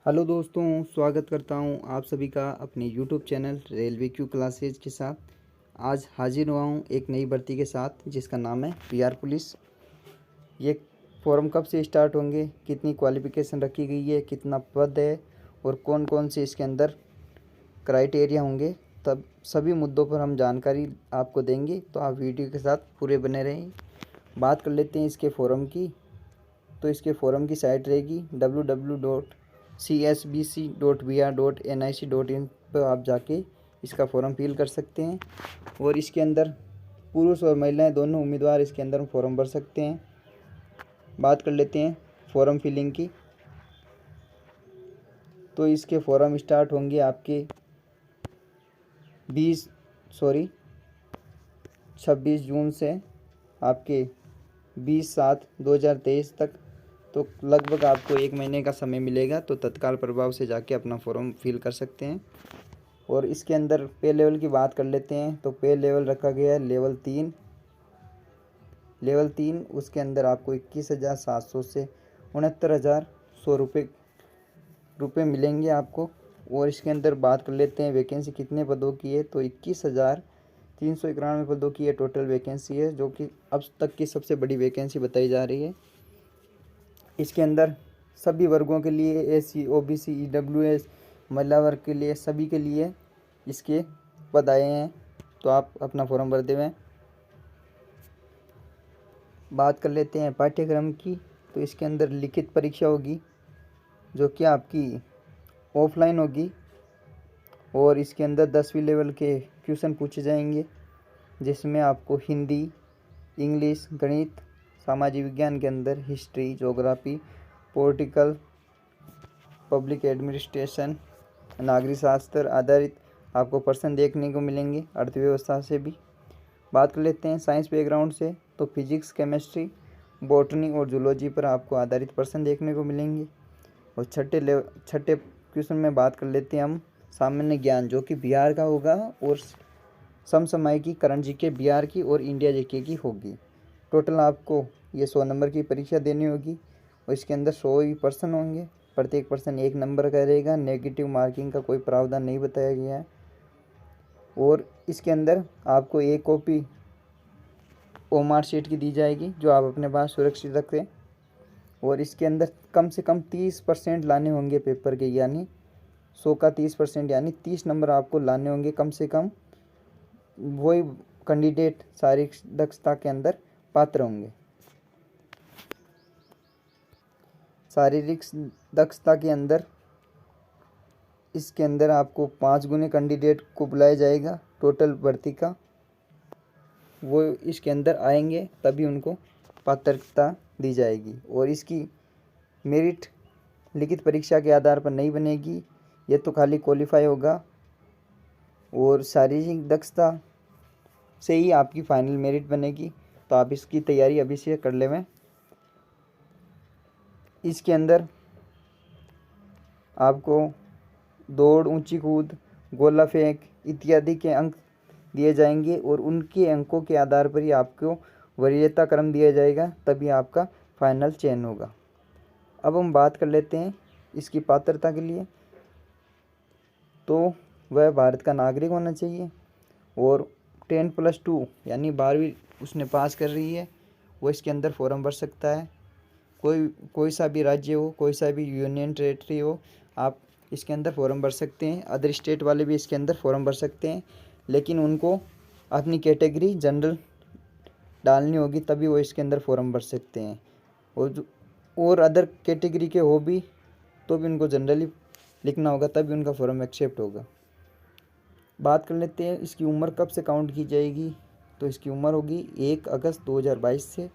Hello दोस्तों, स्वागत करता हूं आप सभी का अपने YouTube channel railway Q classes के साथ। आज हाजिर हुआ हूं एक नई भर्ती के साथ जिसका नाम है पीआर पुलिस। ये फॉर्म कब से स्टार्ट होंगे, कितनी क्वालिफ़िकेशन रखी गई है, कितना पद है और कौन कौन से इसके अंदर क्राइटेरिया होंगे, तब सभी मुद्दों पर हम जानकारी आपको देंगे। तो आप वीडियो के साथ पूरे बने रहें। बात कर लेते हैं इसके फॉर्म की। तो इसके फॉर्म की साइट रहेगी www.csbc.br.nic.in पर आप जाके इसका फॉर्म फिल कर सकते हैं। और इसके अंदर पुरुष और महिलाएं दोनों उम्मीदवार इसके अंदर फॉर्म भर सकते हैं। बात कर लेते हैं फॉर्म फिलिंग की। तो इसके फॉर्म स्टार्ट होंगे आपके 26 जून से आपके 20/7/2023 तक। तो लगभग आपको 1 महीने का समय मिलेगा। तो तत्काल प्रभाव से जाके अपना फॉर्म फिल कर सकते हैं। और इसके अंदर पे लेवल की बात कर लेते हैं। तो पे लेवल रखा गया है लेवल 3। उसके अंदर आपको 21,700 से 69,100 रुपये मिलेंगे आपको। और इसके अंदर बात कर लेते हैं वैकेंसी कितने पदों की है। तो 21,391 पदों की है टोटल वैकेंसी है, जो कि अब तक की सबसे बड़ी वैकेंसी बताई जा रही है। इसके अंदर सभी वर्गों के लिए एससी, ओबीसी, ईडब्ल्यूएस, महिला वर्ग के लिए सभी के लिए इसके पद आए हैं। तो आप अपना फॉर्म भर देवें। बात कर लेते हैं पाठ्यक्रम की। तो इसके अंदर लिखित परीक्षा होगी जो कि आपकी ऑफलाइन होगी। और इसके अंदर 10वीं लेवल के क्वेश्चन पूछे जाएंगे, जिसमें आपको हिंदी, इंग्लिश, गणित, सामाजिक विज्ञान के अंदर history, geography, political, public administration, नागरिक शास्त्र आधारित आपको प्रश्न देखने को मिलेंगे। अर्थव्यवस्था से भी बात कर लेते हैं। साइंस बैकग्राउंड से तो फिजिक्स, केमिस्ट्री, बॉटनी और जूलॉजी पर आपको आधारित प्रश्न देखने को मिलेंगे। और छठे क्वेश्चन में बात कर लेते हैं हम सामान्य ज्ञान, जो कि बिहार का होगा, और समसामयिक की करंट जीके बिहार की और इंडिया जीके की होगी। टोटल आपको ये 100 नंबर की परीक्षा देनी होगी। और इसके अंदर 100 ही प्रश्न होंगे। प्रत्येक प्रश्न 1 नंबर का रहेगा। नेगेटिव मार्किंग का कोई प्रावधान नहीं बताया गया है। और इसके अंदर आपको एक कॉपी ओमार शीट की दी जाएगी, जो आप अपने पास सुरक्षित रखें। और इसके अंदर कम से कम 30% लाने होंगे पेपर के, यानी 100 का 30%, यानी 30 नंबर आपको लाने होंगे कम से कम। वही कैंडिडेट शारीरिक दक्षता के अंदर पात्र होंगे। शारीरिक दक्षता के अंदर इसके अंदर आपको 5 गुने कैंडिडेट को बुलाया जाएगा। टोटल भर्ती का वो इसके अंदर आएंगे, तभी उनको पात्रता दी जाएगी। और इसकी मेरिट लिखित परीक्षा के आधार पर नहीं बनेगी, ये तो खाली क्वालिफाई होगा। और शारीरिक दक्षता से ही आपकी फाइनल मेरिट बनेगी। तो आप इसकी तैयारी अभी से कर लेवें। इसके अंदर आपको दौड़, ऊंची कूद, गोला फेंक इत्यादि के अंक दिए जाएंगे। और उनके अंकों के आधार पर ही आपको वरीयता क्रम दिया जाएगा, तभी आपका फाइनल चयन होगा। अब हम बात कर लेते हैं इसकी पात्रता के लिए। तो वह भारत का नागरिक होना चाहिए और 10+2 यानी 12वीं उसने पास कर रही है, वो इसके अंदर फॉर्म भर सकता है। कोई सा भी राज्य हो, कोई सा भी यूनियन टेरेटरी हो, आप इसके अंदर फॉर्म भर सकते हैं। अदर स्टेट वाले भी इसके अंदर फॉर्म भर सकते हैं, लेकिन उनको अपनी कैटेगरी जनरल डालनी होगी, तभी वो इसके अंदर फॉर्म भर सकते हैं। और अदर कैटेगरी के हो भी तो भी उनको जनरली लिखना होगा, तभी उनका फॉर्म एक्सेप्ट होगा। बात कर लेते हैं इसकी उम्र कब से काउंट की जाएगी। तो इसकी उम्र होगी 1 अगस्त 2022 से,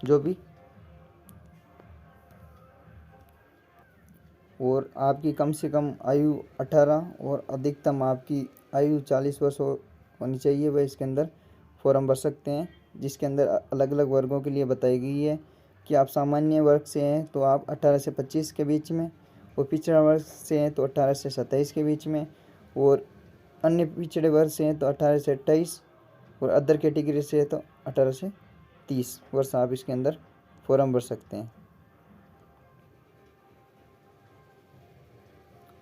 जो भी। और आपकी कम से कम आयु 18 और अधिकतम आपकी आयु 40 वर्ष होनी चाहिए, वह इसके अंदर फॉर्म भर सकते हैं। जिसके अंदर अलग अलग वर्गों के लिए बताई गई है कि आप सामान्य वर्ग से हैं तो आप 18 से 25 के बीच में, और पिछड़ा वर्ग से हैं तो 18 से 27 के बीच में, और अन्य पिछड़े वर्ग से हैं तो 18 से 28, और अदर कैटेगरी से है तो 18 से 30 वर्ष आप इसके अंदर फॉर्म भर सकते हैं।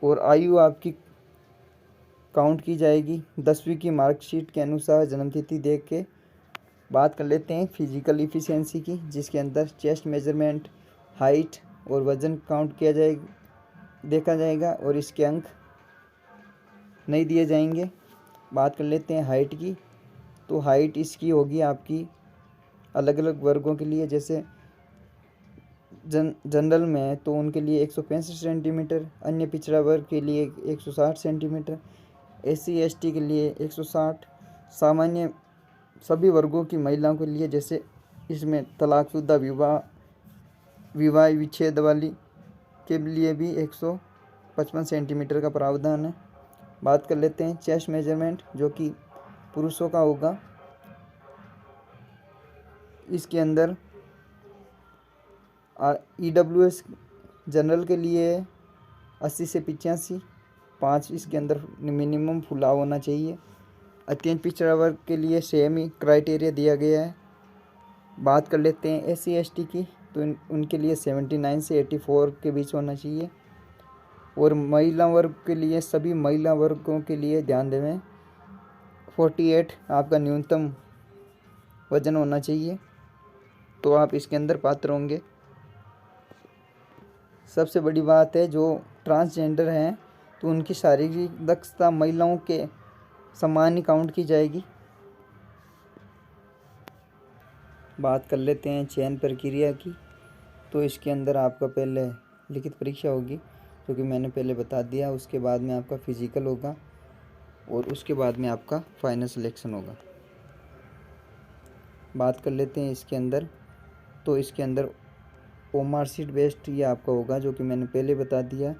और आयु आपकी काउंट की जाएगी 10वीं की मार्कशीट के अनुसार जन्मतिथि देख के। बात कर लेते हैं फिजिकल इफ़िशियंसी की, जिसके अंदर चेस्ट मेजरमेंट, हाइट और वज़न काउंट किया जाएगा, देखा जाएगा, और इसके अंक नहीं दिए जाएंगे। बात कर लेते हैं हाइट की, तो हाइट इसकी होगी आपकी अलग अलग वर्गों के लिए, जैसे जनरल में है तो उनके लिए 165 सेंटीमीटर, अन्य पिछड़ा वर्ग के लिए 160 सेंटीमीटर, SC ST के लिए 160, सामान्य सभी वर्गों की महिलाओं के लिए, जैसे इसमें तलाकशुदा विवाह विच्छेद वाली के लिए भी 155 सेंटीमीटर का प्रावधान है। बात कर लेते हैं चेस्ट मेजरमेंट, जो कि पुरुषों का होगा। इसके अंदर EWS जनरल के लिए 80 से 85, 5 इसके अंदर मिनिमम फुलाव होना चाहिए। अत्यंत पिछड़ा वर्ग के लिए सेम ही क्राइटेरिया दिया गया है। बात कर लेते हैं SC ST की, तो उनके लिए 79 से 84 के बीच होना चाहिए। और महिला वर्ग के लिए, सभी महिला वर्गों के लिए ध्यान देवें 48 आपका न्यूनतम वजन होना चाहिए, तो आप इसके अंदर पात्र होंगे। सबसे बड़ी बात है, जो ट्रांसजेंडर हैं तो उनकी शारीरिक दक्षता महिलाओं के समान ही काउंट की जाएगी। बात कर लेते हैं चयन प्रक्रिया की, तो इसके अंदर आपका पहले लिखित परीक्षा होगी, जो कि मैंने पहले बता दिया। उसके बाद में आपका फिजिकल होगा और उसके बाद में आपका फाइनल सिलेक्शन होगा। बात कर लेते हैं इसके अंदर, तो इसके अंदर OMR शीट बेस्ड ये आपका होगा, जो कि मैंने पहले बता दिया।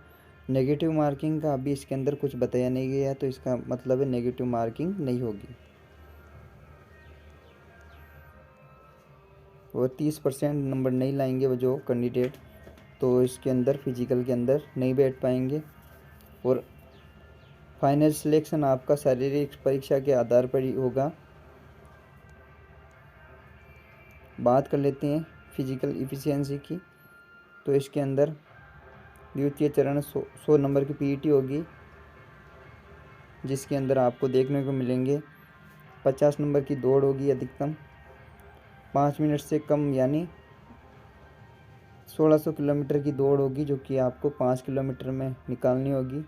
नेगेटिव मार्किंग का अभी इसके अंदर कुछ बताया नहीं गया, तो इसका मतलब है नेगेटिव मार्किंग नहीं होगी। और 30% नंबर नहीं लाएंगे वो जो कैंडिडेट, तो इसके अंदर फिजिकल के अंदर नहीं बैठ पाएंगे। और फाइनल सिलेक्शन आपका शारीरिक परीक्षा के आधार पर ही होगा। बात कर लेते हैं फिजिकल इफ़िशियंसी की, तो इसके अंदर द्वितीय चरण 100 नंबर की PET होगी, जिसके अंदर आपको देखने को मिलेंगे 50 नंबर की दौड़ होगी अधिकतम, 5 मिनट से कम यानी 1600 किलोमीटर की दौड़ होगी, जो कि आपको 5 किलोमीटर में निकालनी होगी।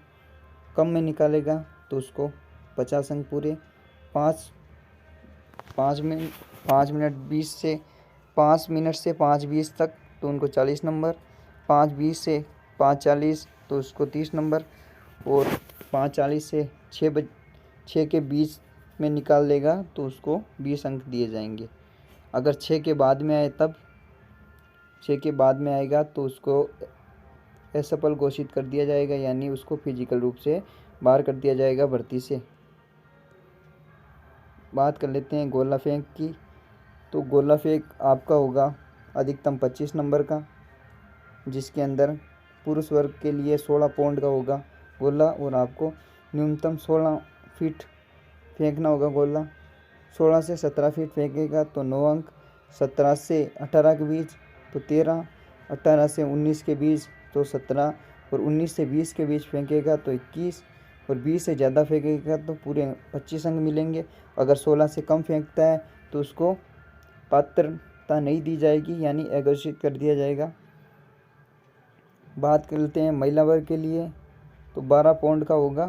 कम में निकालेगा तो उसको 50 अंक पूरे, 5 मिनट से 5:20 तक तो उनको 40 नंबर, 5:20 से 5:40 तो उसको 30 नंबर, और 5:40 से 6 के बीच में निकाल लेगा तो उसको 20 अंक दिए जाएंगे। अगर 6 के बाद में आए, तब 6 के बाद में आएगा तो उसको असफल घोषित कर दिया जाएगा, यानी उसको फिजिकल रूप से बाहर कर दिया जाएगा भर्ती से। बात कर लेते हैं गोला फेंक की, तो गोला फेंक आपका होगा अधिकतम 25 नंबर का, जिसके अंदर पुरुष वर्ग के लिए 16 पाउंड का होगा गोला, और आपको न्यूनतम 16 फीट फेंकना होगा गोला। 16 से 17 फीट फेंकेगा तो 9 अंक, 17 से 18 के बीच तो 13, 18 से 19 के बीच तो 17, और 19 से 20 के बीच फेंकेगा तो 21, और 20 से ज़्यादा फेंकेगा तो पूरे 25 अंक मिलेंगे। अगर 16 से कम फेंकता है तो उसको पात्रता नहीं दी जाएगी, यानी अघोषित कर दिया जाएगा। बात करते हैं महिला वर्ग के लिए, तो 12 पाउंड का होगा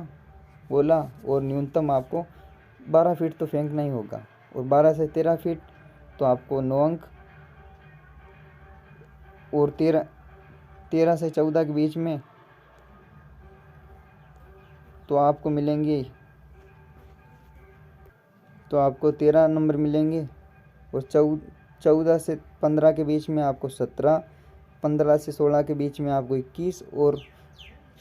गोला, और न्यूनतम आपको 12 फीट तो फेंकना ही होगा, और 12 से 13 फीट तो आपको 9 अंक, और 13 से 14 के बीच में तो आपको मिलेंगे, तो आपको 13 नंबर मिलेंगे, और 14 से 15 के बीच में आपको 17, 15 से 16 के बीच में आपको 21, और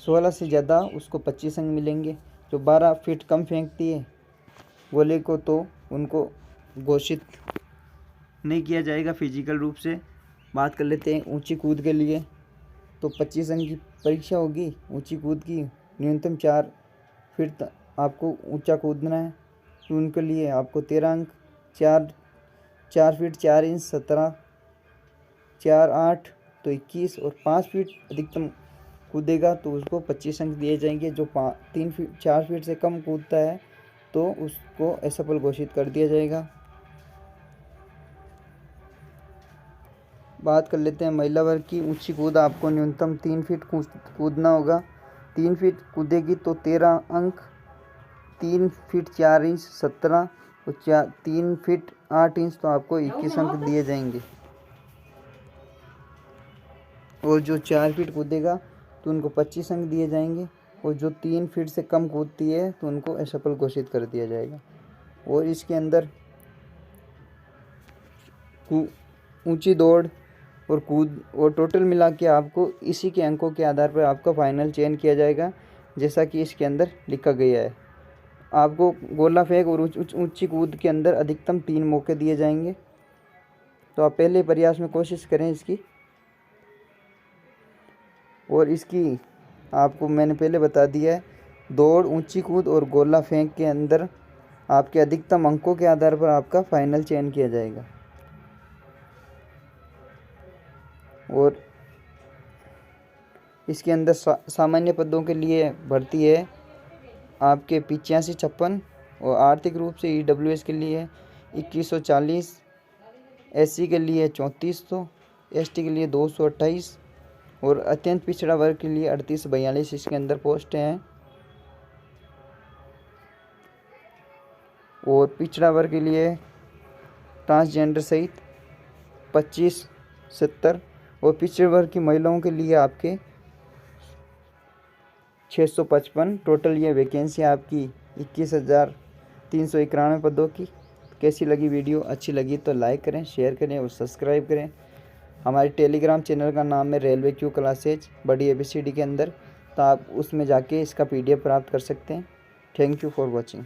16 से ज़्यादा उसको 25 अंक मिलेंगे। जो 12 फीट कम फेंकती है गोले को, तो उनको घोषित नहीं किया जाएगा फिजिकल रूप से। बात कर लेते हैं ऊंची कूद के लिए, तो 25 अंक की परीक्षा होगी ऊंची कूद की, न्यूनतम 4 फीट आपको ऊंचा कूदना है, तो उनके लिए आपको 13 अंक, 4 फीट 4 इंच 17, 4 8 तो 21, और 5 फीट अधिकतम कूदेगा तो उसको 25 अंक दिए जाएंगे। जो 4 फीट से कम कूदता है तो उसको असफल घोषित कर दिया जाएगा। बात कर लेते हैं महिला वर्ग की। ऊंची कूद आपको न्यूनतम 3 फीट कूदना होगा। 3 फीट कूदेगी तो 13 अंक, 3 फीट 4 इंच 17 और 3 फीट 8 इंच तो आपको 21 अंक दिए जाएंगे। और जो 4 फीट कूदेगा तो उनको 25 अंक दिए जाएंगे। और जो 3 फीट से कम कूदती है तो उनको असफल घोषित कर दिया जाएगा। और इसके अंदर ऊंची दौड़ और कूद और टोटल मिला के आपको इसी के अंकों के आधार पर आपका फाइनल चयन किया जाएगा, जैसा कि इसके अंदर लिखा गया है। आपको गोला फेंक और ऊंची कूद के अंदर अधिकतम 3 मौके दिए जाएंगे। तो आप पहले प्रयास में कोशिश करें इसकी। और इसकी आपको मैंने पहले बता दिया है, दौड़, ऊंची कूद और गोला फेंक के अंदर आपके अधिकतम अंकों के आधार पर आपका फाइनल चयन किया जाएगा। और इसके अंदर सामान्य पदों के लिए भर्ती है आपके 85-56 और आर्थिक रूप से EWS के लिए 2140, SC के लिए 3400, ST के लिए 228 और अत्यंत पिछड़ा वर्ग के लिए 3842 इसके अंदर पोस्टें हैं। और पिछड़ा वर्ग के लिए ट्रांसजेंडर सहित 2570 और पिछड़े वर्ग की महिलाओं के लिए आपके 655। टोटल ये वैकेंसी आपकी 21,391 पदों की। कैसी लगी वीडियो? अच्छी लगी तो लाइक करें, शेयर करें और सब्सक्राइब करें। हमारे टेलीग्राम चैनल का नाम है रेलवे क्यू क्लासेज बड़ी ABCD के अंदर, तो आप उसमें जाके इसका PDF प्राप्त कर सकते हैं। Thank you for watching.